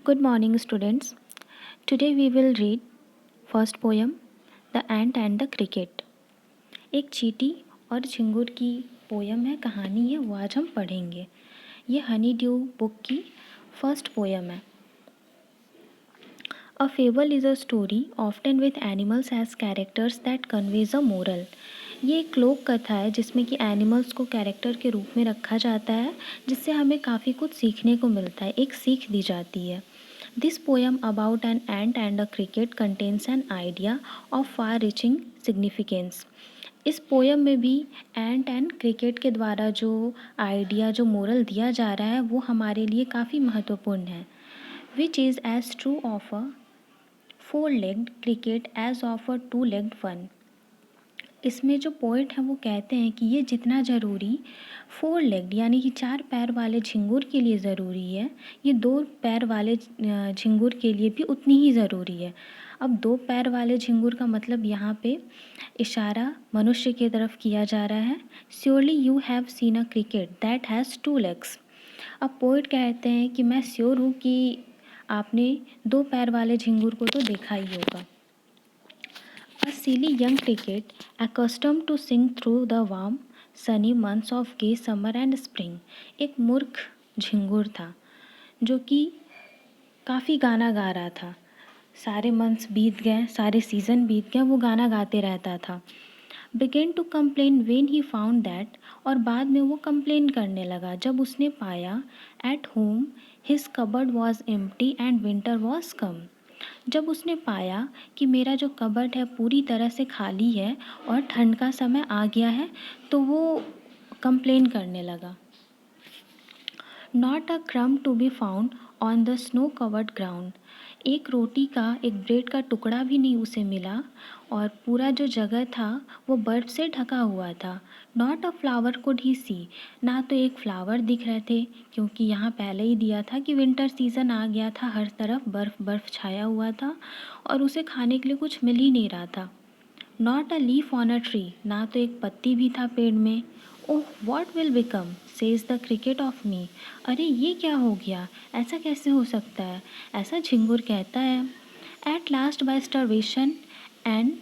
Good morning, students. Today we will read first poem, The Ant and the Cricket. एक चींटी और झिंगुर की poem है, कहानी है, वो आज हम पढ़ेंगे। ये हनी ड्यू बुक की फर्स्ट पोयम है। A fable is a story often with animals as characters that conveys a moral. ये एक लोक कथा है जिसमें कि एनिमल्स को कैरेक्टर के रूप में रखा जाता है, जिससे हमें काफ़ी कुछ सीखने को मिलता है, एक सीख दी जाती है। This poem about an ant and a cricket contains an idea of far-reaching significance. इस पोयम में भी एंट एंड क्रिकेट के द्वारा जो आइडिया, जो मोरल दिया जा रहा है, वो हमारे लिए काफ़ी महत्वपूर्ण है। Which is as true of a four-legged cricket as of a two-legged one. इसमें जो पोइट हैं वो कहते हैं कि ये जितना ज़रूरी फोर लेग्ड यानी कि 4 पैर वाले झिंगुर के लिए ज़रूरी है, ये 2 पैर वाले झिंगुर के लिए भी उतनी ही ज़रूरी है। अब 2 पैर वाले झिंगुर का मतलब यहाँ पे इशारा मनुष्य की तरफ किया जा रहा है। Surely you have seen a cricket that has 2 legs. अब पोइट कहते हैं कि मैं श्योर हूँ कि आपने 2 पैर वाले झिंगुर को तो देखा ही होगा। A silly young cricket, accustomed to sing through the warm, sunny months of gay summer and spring, एक मूर्ख झिंगुर था जो कि काफ़ी गाना गा रहा था। सारे मंथ्स बीत गए, सारे सीज़न बीत गए, वो गाना गाते रहता था। Began to complain when he found that, और बाद में वो कंप्लेन करने लगा जब उसने पाया at home his cupboard was empty and winter was come. जब उसने पाया कि मेरा जो कबर्ड है पूरी तरह से खाली है और ठंड का समय आ गया है, तो वो कंप्लेन करने लगा। Not a crumb to be found on the snow covered ground. एक रोटी का, एक ब्रेड का टुकड़ा भी नहीं उसे मिला और पूरा जो जगह था वो बर्फ़ से ढका हुआ था। Not a flower could he see, ना तो एक फ्लावर दिख रहे थे क्योंकि यहाँ पहले ही दिया था कि विंटर सीज़न आ गया था, हर तरफ बर्फ़ बर्फ़ छाया हुआ था और उसे खाने के लिए कुछ मिल ही नहीं रहा था। Not a leaf on a tree, ना तो एक पत्ती भी था पेड़ में। Oh what will become says the cricket of me. अरे ये क्या हो गया, ऐसा कैसे हो सकता है, ऐसा झिंगुर कहता है। At last by starvation and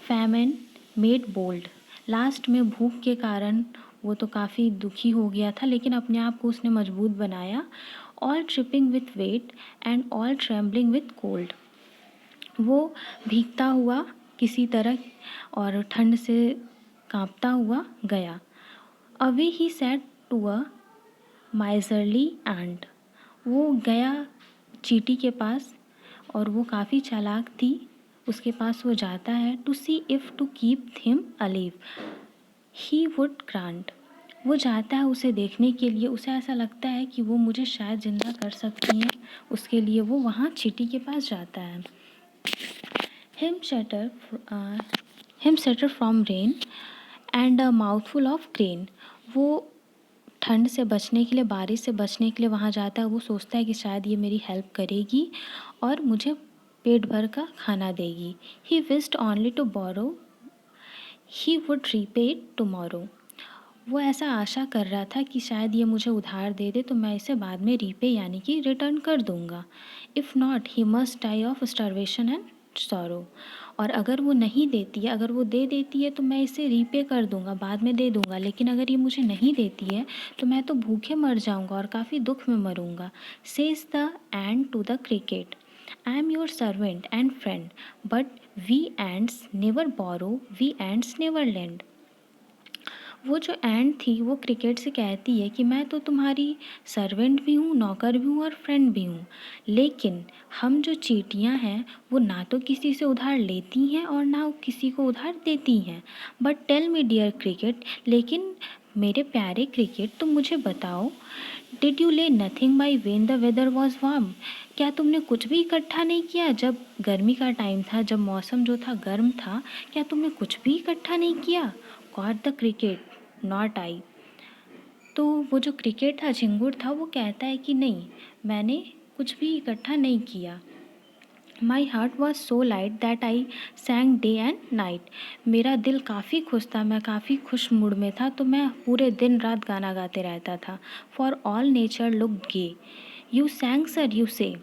famine made bold. लास्ट में भूख के कारण वो तो काफ़ी दुखी हो गया था, लेकिन अपने आप को उसने मजबूत बनाया। All dripping with wet and all trembling with cold. वो भीगता हुआ किसी तरह और ठंड से कांपता हुआ गया। Away he said to a miserly ant. वो गया चींटी के पास और वो काफ़ी चालाक थी, उसके पास वो जाता है। To see if to keep him alive he would grant. वो जाता है उसे देखने के लिए, उसे ऐसा लगता है कि वो मुझे शायद ज़िंदा कर सकती हैं, उसके लिए वो वहाँ चींटी के पास जाता है। Him shelter from rain and a mouthful of grain. वो ठंड से बचने के लिए, बारिश से बचने के लिए वहाँ जाता है। वो सोचता है कि शायद ये मेरी हेल्प करेगी और मुझे पेट भर का खाना देगी। He wished only to borrow, he would repay it tomorrow. वो ऐसा आशा कर रहा था कि शायद ये मुझे उधार दे दे तो मैं इसे बाद में रीपे यानी कि रिटर्न कर दूँगा। If not he must die of starvation and sorrow. और अगर वो नहीं देती है, अगर वो दे देती है तो मैं इसे रीपे कर दूँगा, बाद में दे दूँगा, लेकिन अगर ये मुझे नहीं देती है तो मैं तो भूखे मर जाऊँगा और काफ़ी दुख में मरूँगा। Says the ant to the cricket, I am your servant and friend but we ants never borrow, we ants never lend. वो जो एंट थी वो क्रिकेट से कहती है कि मैं तो तुम्हारी सर्वेंट भी हूँ, नौकर भी हूँ और फ्रेंड भी हूँ, लेकिन हम जो चींटियाँ हैं वो ना तो किसी से उधार लेती हैं और ना किसी को उधार देती हैं। But tell me dear cricket, लेकिन मेरे प्यारे क्रिकेट तुम मुझे बताओ, did you lay nothing by when the weather was warm. क्या तुमने कुछ भी इकट्ठा नहीं किया जब गर्मी का टाइम था, जब मौसम जो था गर्म था, क्या तुमने कुछ भी इकट्ठा नहीं किया। Got the cricket not I. तो वो जो क्रिकेट था, झिंगुर था, वो कहता है कि नहीं, मैंने कुछ भी इकट्ठा नहीं किया। My heart was so light that I सैंग day and night. मेरा दिल काफ़ी खुश था, मैं काफ़ी खुश मूड में था, तो मैं पूरे दिन रात गाना गाते रहता था। For all nature look gay, you sang sir you say,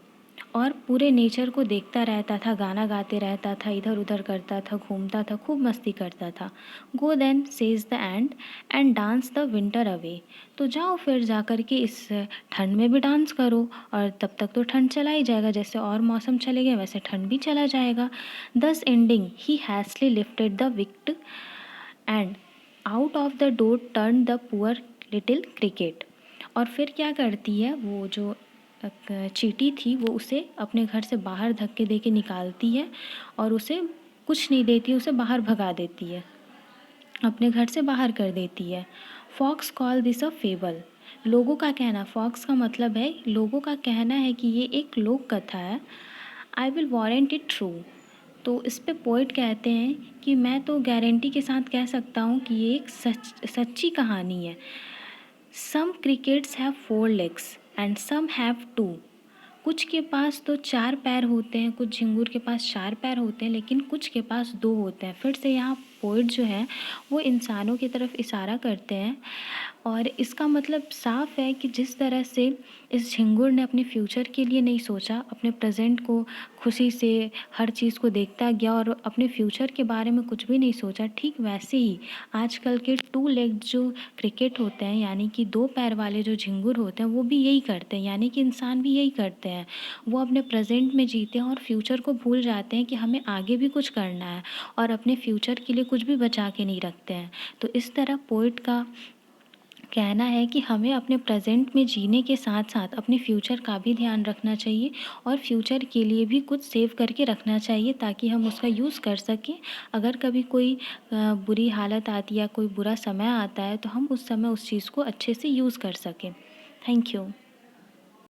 और पूरे नेचर को देखता रहता था, गाना गाते रहता था, इधर उधर करता था, घूमता था, खूब मस्ती करता था। Go then says the ant dance the winter away. तो जाओ फिर जा कर के इस ठंड में भी डांस करो, और तब तक तो ठंड चला ही जाएगा, जैसे और मौसम चले गए वैसे ठंड भी चला जाएगा। Thus ending he hastily lifted the wicket and out of the door turned the poor little cricket. और फिर क्या करती है, वो जो चींटी थी वो उसे अपने घर से बाहर धक्के दे के निकालती है और उसे कुछ नहीं देती, उसे बाहर भगा देती है, अपने घर से बाहर कर देती है। Folks call this a fable. लोगों का कहना, फॉक्स का मतलब है, लोगों का कहना है कि ये एक लोक कथा है। I will warrant it true. तो इस पे पोइट कहते हैं कि मैं तो गारंटी के साथ कह सकता हूँ कि ये एक सच्ची कहानी है। Some crickets have 4 legs and some have 2। कुछ के पास तो 4 पैर होते हैं, कुछ झिंगुर के पास 4 पैर होते हैं, लेकिन कुछ के पास 2 होते हैं। फिर से यहाँ पोइट जो है वो इंसानों की तरफ इशारा करते हैं, और इसका मतलब साफ है कि जिस तरह से इस झिंगुर ने अपने फ्यूचर के लिए नहीं सोचा, अपने प्रेजेंट को खुशी से हर चीज़ को देखता गया और अपने फ्यूचर के बारे में कुछ भी नहीं सोचा, ठीक वैसे ही आजकल के 2 लेग जो क्रिकेट होते हैं, यानी कि 2 पैर वाले जो झिंगुर होते हैं, वो भी यही करते हैं, यानी कि इंसान भी यही करते हैं। वो अपने प्रेजेंट में जीते हैं और फ्यूचर को भूल जाते हैं कि हमें आगे भी कुछ करना है, और अपने फ्यूचर के लिए कुछ भी बचा के नहीं रखते हैं। तो इस तरह पोइट का कहना है कि हमें अपने प्रेजेंट में जीने के साथ साथ अपने फ्यूचर का भी ध्यान रखना चाहिए, और फ्यूचर के लिए भी कुछ सेव करके रखना चाहिए, ताकि हम उसका यूज़ कर सकें। अगर कभी कोई बुरी हालत आती है या कोई बुरा समय आता है तो हम उस समय उस चीज़ को अच्छे से यूज़ कर सकें। Thank you.